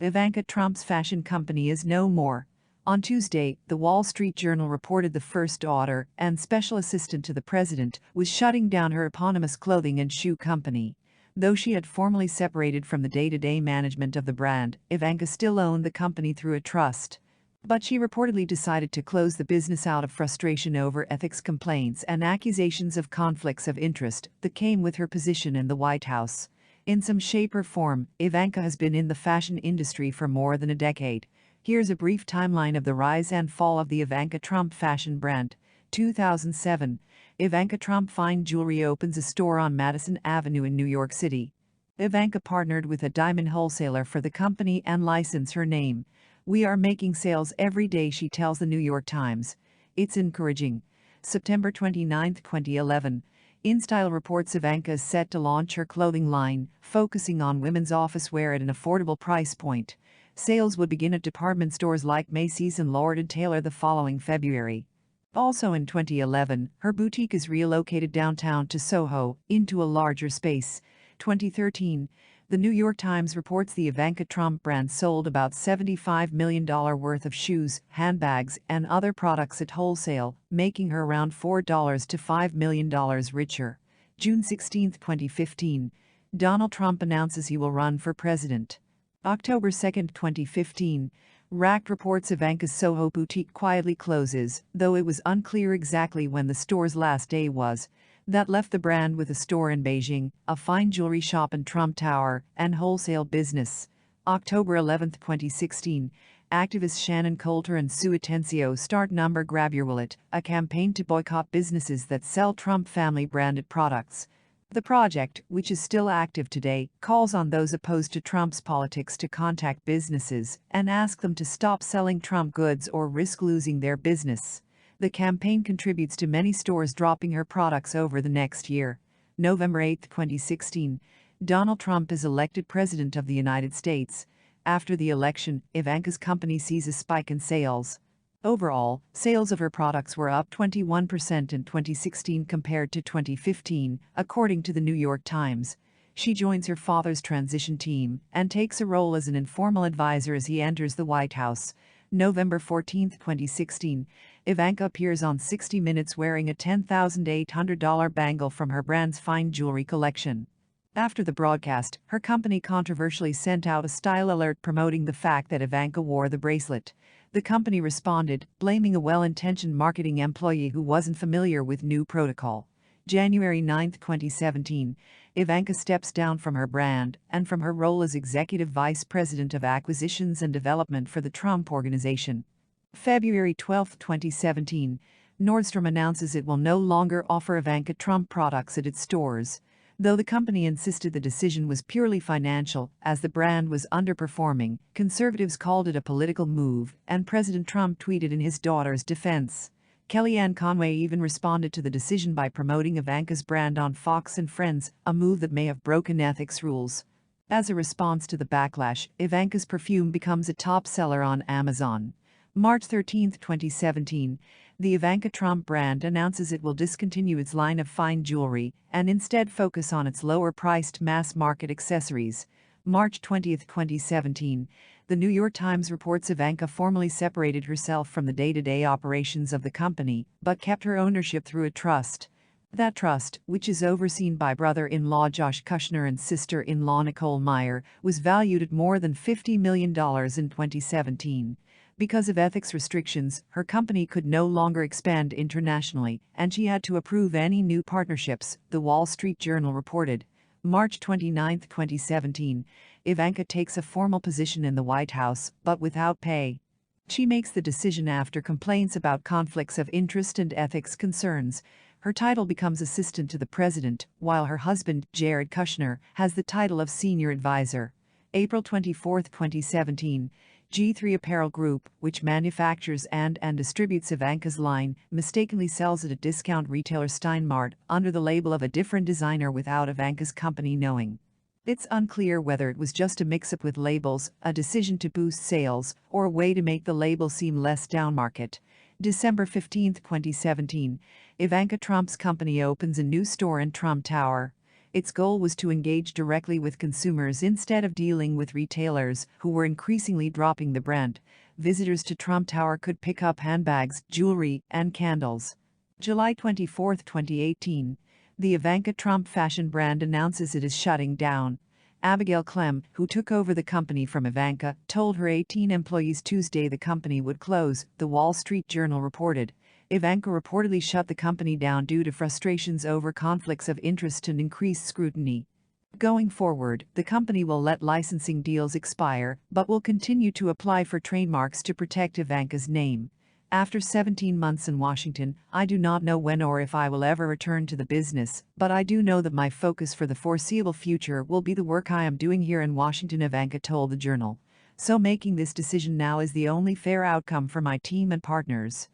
Ivanka Trump's fashion company is no more. On Tuesday, the Wall Street Journal reported the first daughter and special assistant to the president was shutting down her eponymous clothing and shoe company. Though she had formally separated from the day-to-day management of the brand, Ivanka still owned the company through a trust. But she reportedly decided to close the business out of frustration over ethics complaints and accusations of conflicts of interest that came with her position in the White House. In some shape or form, Ivanka has been in the fashion industry for more than a decade. Here's a brief timeline of the rise and fall of the Ivanka Trump fashion brand. 2007. Ivanka Trump Fine Jewelry opens a store on Madison Avenue in New York City. Ivanka partnered with a diamond wholesaler for the company and licensed her name. "We are making sales every day," she tells the New York Times. "It's encouraging." September 29, 2011. InStyle reports Ivanka is set to launch her clothing line, focusing on women's office wear at an affordable price point. Sales would begin at department stores like Macy's and Lord & Taylor the following February. Also in 2011, her boutique is relocated downtown to Soho, into a larger space. 2013. The New York Times reports the Ivanka Trump brand sold about $75 million worth of shoes, handbags, and other products at wholesale, making her around $4 to $5 million richer. June 16, 2015. Donald Trump announces he will run for president. October 2, 2015. Racked reports Ivanka's Soho boutique quietly closes, though it was unclear exactly when the store's last day was. That left the brand with a store in Beijing, a fine jewelry shop in Trump Tower, and wholesale business. October 11, 2016. Activists Shannon Coulter and Sue Atencio start Grab Your Wallet, a campaign to boycott businesses that sell Trump family-branded products. The project, which is still active today, calls on those opposed to Trump's politics to contact businesses and ask them to stop selling Trump goods or risk losing their business. The campaign contributes to many stores dropping her products over the next year. November 8, 2016. Donald Trump is elected President of the United States. After the election, Ivanka's company sees a spike in sales. Overall, sales of her products were up 21% in 2016 compared to 2015, according to the New York Times. She joins her father's transition team and takes a role as an informal advisor as he enters the White House. November 14, 2016. Ivanka appears on 60 Minutes wearing a $10,800 bangle from her brand's fine jewelry collection. After the broadcast, her company controversially sent out a style alert promoting the fact that Ivanka wore the bracelet. The company responded, blaming a well-intentioned marketing employee who wasn't familiar with new protocol. January 9, 2017. Ivanka steps down from her brand and from her role as Executive Vice President of Acquisitions and Development for the Trump Organization. February 12, 2017. Nordstrom announces it will no longer offer Ivanka Trump products at its stores. Though the company insisted the decision was purely financial, as the brand was underperforming, conservatives called it a political move, and President Trump tweeted in his daughter's defense. Kellyanne Conway even responded to the decision by promoting Ivanka's brand on Fox and Friends, a move that may have broken ethics rules. As a response to the backlash, Ivanka's perfume becomes a top seller on Amazon. March 13, 2017. The Ivanka Trump brand announces it will discontinue its line of fine jewelry and instead focus on its lower-priced mass-market accessories. March 20, 2017. The New York Times reports Ivanka formally separated herself from the day-to-day operations of the company, but kept her ownership through a trust. That trust, which is overseen by brother-in-law Josh Kushner and sister-in-law Nicole Meyer, was valued at more than $50 million in 2017. Because of ethics restrictions, her company could no longer expand internationally, and she had to approve any new partnerships, the Wall Street Journal reported. March 29, 2017. Ivanka takes a formal position in the White House, but without pay. She makes the decision after complaints about conflicts of interest and ethics concerns. Her title becomes assistant to the president, while her husband, Jared Kushner, has the title of senior advisor. April 24, 2017. G3 Apparel Group, which manufactures and distributes Ivanka's line, mistakenly sells it at discount retailer Steinmart under the label of a different designer without Ivanka's company knowing. It's unclear whether it was just a mix-up with labels, a decision to boost sales, or a way to make the label seem less downmarket. December 15, 2017. Ivanka Trump's company opens a new store in Trump Tower. Its goal was to engage directly with consumers instead of dealing with retailers, who were increasingly dropping the brand. Visitors to Trump Tower could pick up handbags, jewelry, and candles. July 24, 2018. The Ivanka Trump fashion brand announces it is shutting down. Abigail Clem, who took over the company from Ivanka, told her 18 employees Tuesday the company would close, the Wall Street Journal reported. Ivanka reportedly shut the company down due to frustrations over conflicts of interest and increased scrutiny. Going forward, the company will let licensing deals expire, but will continue to apply for trademarks to protect Ivanka's name. After 17 months in Washington, I do not know when or if I will ever return to the business, but I do know that my focus for the foreseeable future will be the work I am doing here in Washington, Ivanka told the Journal. So making this decision now is the only fair outcome for my team and partners.